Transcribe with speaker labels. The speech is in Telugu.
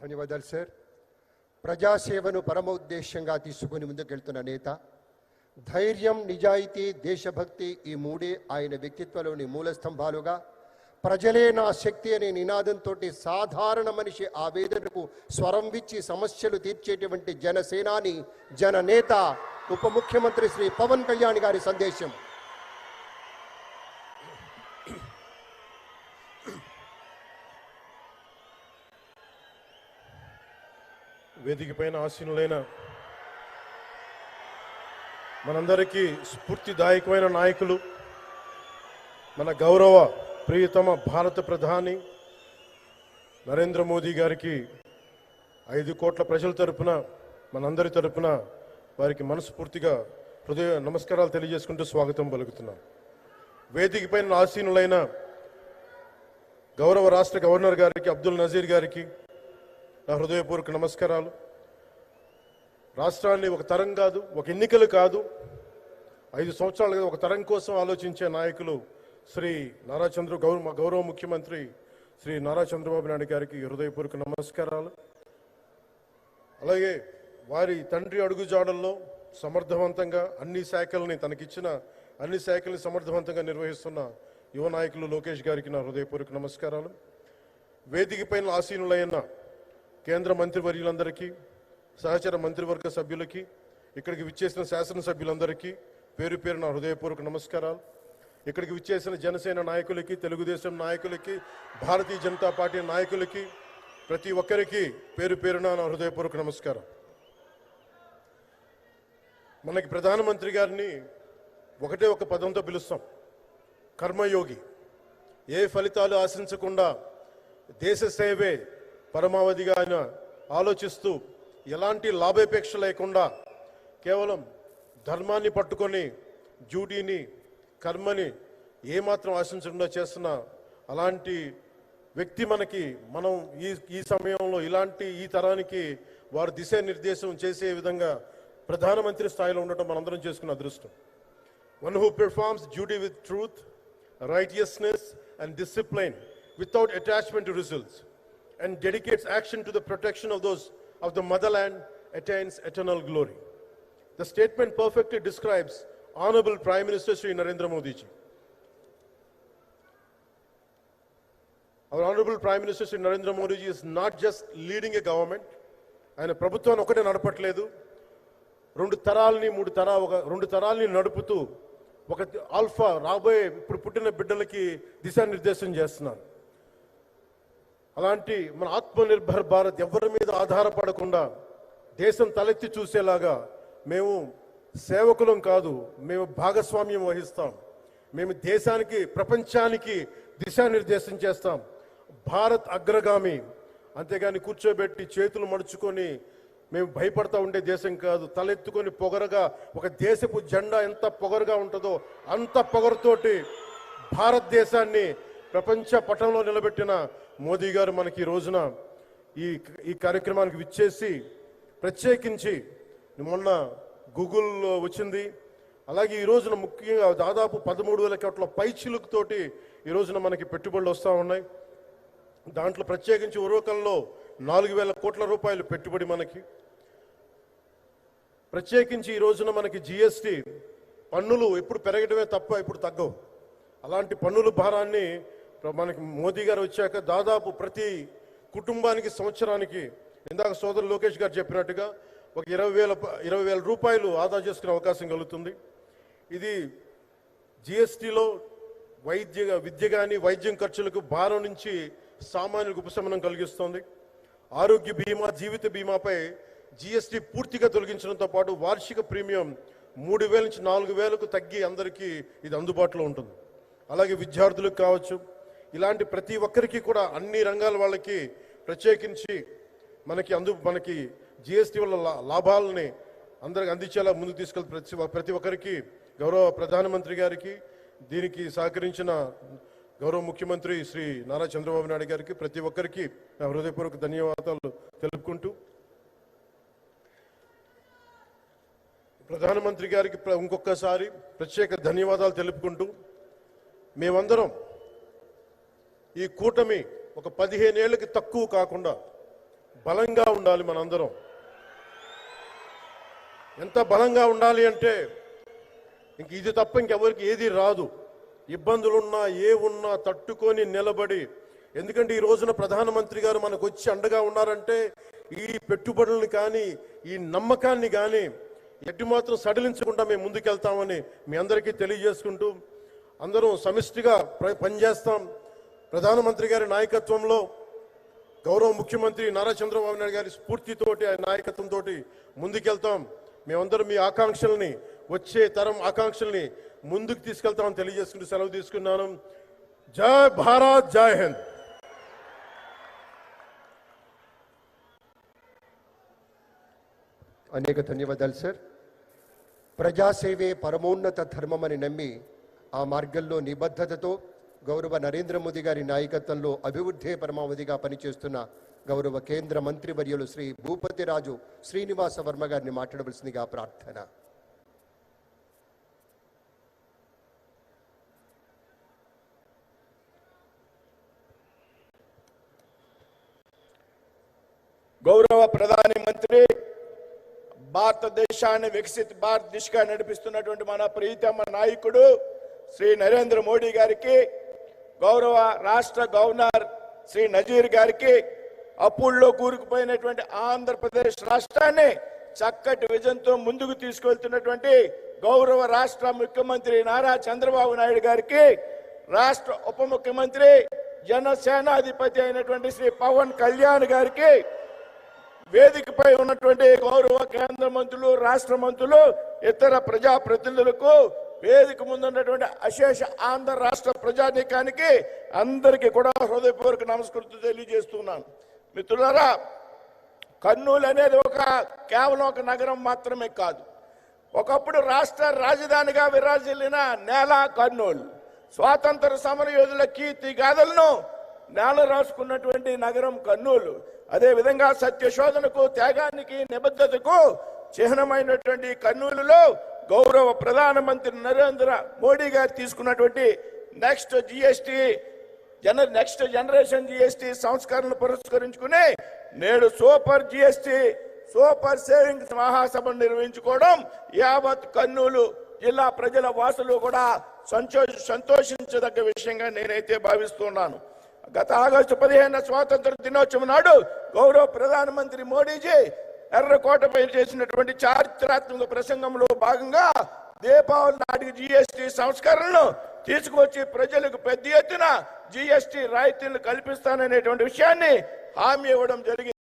Speaker 1: ధన్యవాదాలు సార్. ప్రజాసేవను పరమ ఉద్దేశ్యంగా తీసుకుని ముందుకెళ్తున్న నేత. ధైర్యం, నిజాయితీ, దేశభక్తి ఈ మూడే ఆయన వ్యక్తిత్వంలోని మూలస్తంభాలుగా ప్రజలే నా శక్తి అనే నినాదంతో సాధారణ మనిషి ఆవేదనకు స్వరం విచ్చి సమస్యలు తీర్చేటువంటి జనసేనాని, జననేత, ఉప ముఖ్యమంత్రి శ్రీ పవన్ కళ్యాణ్ గారి సందేశం.
Speaker 2: వేదిక పైన ఆసీనులైన మనందరికీ స్ఫూర్తిదాయకమైన నాయకులు, మన గౌరవ ప్రియతమ భారత ప్రధాని నరేంద్ర మోదీ గారికి 5 కోట్ల ప్రజల తరపున, మనందరి తరపున వారికి మనస్ఫూర్తిగా హృదయ నమస్కారాలు తెలియజేసుకుంటూ స్వాగతం పలుకుతున్నాం. వేదిక పైన ఆసీనులైన గౌరవ రాష్ట్ర గవర్నర్ గారికి, అబ్దుల్ నజీర్ గారికి నా హృదయపూర్వక నమస్కారాలు. రాష్ట్రాన్ని ఒక తరం కాదు, ఒక ఎన్నికలు కాదు, 5 సంవత్సరాలుగా ఒక తరం కోసం ఆలోచించే నాయకులు శ్రీ గౌరవ ముఖ్యమంత్రి శ్రీ నారా చంద్రబాబు నాయుడు గారికి హృదయపూర్వక నమస్కారాలు. అలాగే వారి తండ్రి అడుగుజాడల్లో సమర్థవంతంగా తనకిచ్చిన అన్ని శాఖల్ని సమర్థవంతంగా నిర్వహిస్తున్న యువ నాయకులు లోకేష్ గారికి నా హృదయపూర్వక నమస్కారాలు. వేదిక పైన ఆసీనులైన కేంద్ర మంత్రివర్యులందరికీ, సహచర మంత్రివర్గ సభ్యులకి, ఇక్కడికి విచ్చేసిన శాసనసభ్యులందరికీ పేరు పేరున హృదయపూర్వక నమస్కారాలు. ఇక్కడికి విచ్చేసిన జనసేన నాయకులకి, తెలుగుదేశం నాయకులకి, భారతీయ జనతా పార్టీ నాయకులకి, ప్రతి ఒక్కరికి పేరు పేరున నా హృదయపూర్వక నమస్కారం. మనకి ప్రధానమంత్రి గారిని ఒకటే ఒక పదంతో పిలుస్తాం, కర్మయోగి. ఏ ఫలితాలు ఆశించకుండా దేశ సేవే పరమావధిగా ఆయన ఆలోచిస్తూ, ఎలాంటి లాభాపేక్ష లేకుండా కేవలం ధర్మాన్ని పట్టుకొని డ్యూటీని, కర్మని ఏమాత్రం ఆశించకుండా చేస్తున్న అలాంటి వ్యక్తి మనం ఈ సమయంలో ఈ తరానికి వారు దిశానిర్దేశం చేసే విధంగా ప్రధానమంత్రి స్థాయిలో ఉండటం మనందరం చేసుకున్న అదృష్టం. One who performs duty with truth, righteousness and discipline without attachment to results and dedicates action to the protection of those of the motherland attains eternal glory. The statement perfectly describes Honorable Prime Minister Shri Narendra Modi ji. Our Honorable Prime Minister Shri Narendra Modi ji is not just leading a government. ఆయన ప్రభుత్వాన్ని ఒకటే నడపట్లేదు, 2 తరాలని నడుపుతూ ఒక ఆల్ఫా రాబోయే ఇప్పుడు పుట్టిన బిడ్డలకి దిశానిర్దేశం చేస్తున్నారు. అలాంటి మన ఆత్మనిర్భర్ భారత్ ఎవరి మీద ఆధారపడకుండా దేశం తలెత్తి చూసేలాగా మేము సేవకులం కాదు, మేము భాగస్వామ్యం వహిస్తాం. మేము దేశానికి, ప్రపంచానికి దిశానిర్దేశం చేస్తాం. భారత్ అగ్రగామి, అంతేగాని కూర్చోబెట్టి చేతులు మడుచుకొని మేము భయపడతా ఉండే దేశం కాదు. తలెత్తుకొని పొగరగా, ఒక దేశపు జెండా ఎంత పొగరుగా ఉంటుందో అంత పొగరుతోటి భారతదేశాన్ని ప్రపంచ పటంలో నిలబెట్టిన మోదీ గారు మనకి ఈ రోజున ఈ కార్యక్రమానికి విచ్చేసి, ప్రత్యేకించి మొన్న గూగుల్లో వచ్చింది, అలాగే ఈ రోజున ముఖ్యంగా దాదాపు 13,000 కోట్ల పైచిలుకుతోటి ఈ రోజున మనకి పెట్టుబడులు వస్తూ ఉన్నాయి. దాంట్లో ప్రత్యేకించి ఉరవకంలో 4,000 కోట్ల రూపాయలు పెట్టుబడి మనకి. ప్రత్యేకించి ఈ రోజున మనకి జిఎస్టీ పన్నులు ఎప్పుడు పెరగడమే తప్ప ఇప్పుడు తగ్గవు. అలాంటి పన్నుల భారాన్ని మనకి మోదీ గారు వచ్చాక దాదాపు ప్రతి కుటుంబానికి సంవత్సరానికి, ఇందాక సోదరు లోకేష్ గారు చెప్పినట్టుగా, ఒక 20,000 రూపాయలు ఆదా చేసుకునే అవకాశం కలుగుతుంది. ఇది జిఎస్టీలో విద్య కానీ వైద్యం ఖర్చులకు భారం నుంచి సామాన్యులకు ఉపశమనం కలిగిస్తుంది. ఆరోగ్య బీమా, జీవిత బీమాపై జిఎస్టీ పూర్తిగా తొలగించడంతో పాటు వార్షిక ప్రీమియం 3,000 నుంచి 4,000కు తగ్గి అందరికీ ఇది అందుబాటులో ఉంటుంది. అలాగే విద్యార్థులకు కావచ్చు, ఇలాంటి ప్రతి ఒక్కరికి కూడా అన్ని రంగాల వాళ్ళకి ప్రత్యేకించి మనకి జిఎస్టీ వల్ల లాభాలని అందరికి అందించేలా ముందుకు తీసుకెళ్తే ప్రతి ఒక్కరికి, గౌరవ ప్రధానమంత్రి గారికి, దీనికి సహకరించిన గౌరవ ముఖ్యమంత్రి శ్రీ నారా చంద్రబాబు నాయుడు గారికి, ప్రతి ఒక్కరికి నా హృదయపూర్వక ధన్యవాదాలు తెలుపుకుంటూ, ప్రధానమంత్రి గారికి ఇంకొకసారి ప్రత్యేక ధన్యవాదాలు తెలుపుకుంటూ, మేమందరం ఈ కూటమి ఒక 15 ఏళ్ళకి తక్కువ కాకుండా బలంగా ఉండాలి. మనందరం ఎంత బలంగా ఉండాలి అంటే ఇంక ఇది తప్ప ఇంకెవరికి ఏది రాదు. ఇబ్బందులున్నా ఏ ఉన్నా తట్టుకొని నిలబడి, ఎందుకంటే ఈ రోజున ప్రధానమంత్రి గారు మనకు వచ్చి అండగా ఉన్నారంటే ఈ పెట్టుబడులను కానీ ఈ నమ్మకాన్ని కానీ ఎట్టి మాత్రం సడలించకుండా మేము ముందుకెళ్తామని మీ అందరికీ తెలియజేసుకుంటూ, అందరం సమిష్టిగా పనిచేస్తాం. ప్రధానమంత్రి గారి నాయకత్వంలో గౌరవ ముఖ్యమంత్రి నారా చంద్రబాబు నాయుడు గారి స్ఫూర్తితోటి, ఆయన నాయకత్వంతో ముందుకెళ్తాం. మేమందరం మీ ఆకాంక్షల్ని, వచ్చే తరం ఆకాంక్షల్ని ముందుకు తీసుకెళ్తామని తెలియజేసుకుంటూ సెలవు తీసుకున్నాను. జై భారత్, జై హింద్.
Speaker 1: అనేక ధన్యవాదాలు సార్. ప్రజాసేవే పరమోన్నత ధర్మమని నమ్మి ఆ మార్గంలో నిబద్ధతతో గౌరవ నరేంద్ర మోదీ గారి నాయకత్వంలో అభివృద్ధి పరమావధిగా పనిచేస్తున్న గౌరవ కేంద్ర మంత్రివర్యులు శ్రీ భూపతిరాజు శ్రీనివాస వర్మ గారిని మాట్లాడవలసిందిగా ప్రార్థన.
Speaker 3: గౌరవ ప్రధాని మంత్రి, భారతదేశాన్ని వికసిత భారత్ దిశగా నడిపిస్తున్నటువంటి మన ప్రీతమ నాయకుడు శ్రీ నరేంద్ర మోడీ గారికి, గౌరవ రాష్ట్ర గవర్నర్ శ్రీ నజీర్ గారికి, అప్పుల్లో కూరుకుపోయినటువంటి ఆంధ్రప్రదేశ్ రాష్ట్రాన్ని చక్కటి విజన్తో ముందుకు తీసుకెళ్తున్నటువంటి గౌరవ రాష్ట్ర ముఖ్యమంత్రి నారా చంద్రబాబు నాయుడు గారికి, రాష్ట్ర ఉప ముఖ్యమంత్రి జనసేనాధిపతి అయినటువంటి శ్రీ పవన్ కళ్యాణ్ గారికి, వేదికపై ఉన్నటువంటి గౌరవ కేంద్ర మంత్రులు, రాష్ట్ర మంత్రులు, ఇతర ప్రజాప్రతినిధులకు, వేదిక ముందున్నటువంటి అశేష ఆంధ్ర రాష్ట్ర ప్రజానీకానికి అందరికీ కూడా హృదయపూర్వక నమస్కృతులు తెలియజేస్తున్నాను. మిత్రులారా, కర్నూలు అనేది కేవలం ఒక నగరం మాత్రమే కాదు. ఒకప్పుడు రాష్ట్ర రాజధానిగా విరాజిల్లిన నేల కర్నూలు. స్వాతంత్ర సమర యోధుల కీర్తి గాథలను నేల రాసుకున్నటువంటి నగరం కర్నూలు. అదేవిధంగా సత్యశోధనకు, త్యాగానికి, నిబద్ధతకు చిహ్నమైనటువంటి కర్నూలులో గౌరవ ప్రధానమంత్రి నరేంద్ర మోడీ గారు తీసుకున్నటువంటి నెక్స్ట్ జనరేషన్ జిఎస్టీ సంస్కరణను పురస్కరించుకుని నేడు సూపర్ సేవింగ్స్ మహాసభను నిర్వహించుకోవడం యావత్ కర్నూలు జిల్లా ప్రజల వాసులు కూడా సంతోషించదగ్గ విషయంగా నేనైతే భావిస్తున్నాను. గత ఆగస్టు 15 స్వాతంత్ర దినోత్సవం నాడు గౌరవ ప్రధానమంత్రి మోడీజీ ఎర్రకోటపై చేసినటువంటి చారిత్రాత్మక ప్రసంగంలో భాగంగా దీపావళి నాటికి జిఎస్టీ సంస్కరణను తీసుకువచ్చి ప్రజలకు పెద్ద ఎత్తున జిఎస్టీ రాయితీలను కల్పిస్తాననేటువంటి విషయాన్ని హామీ ఇవ్వడం జరిగింది.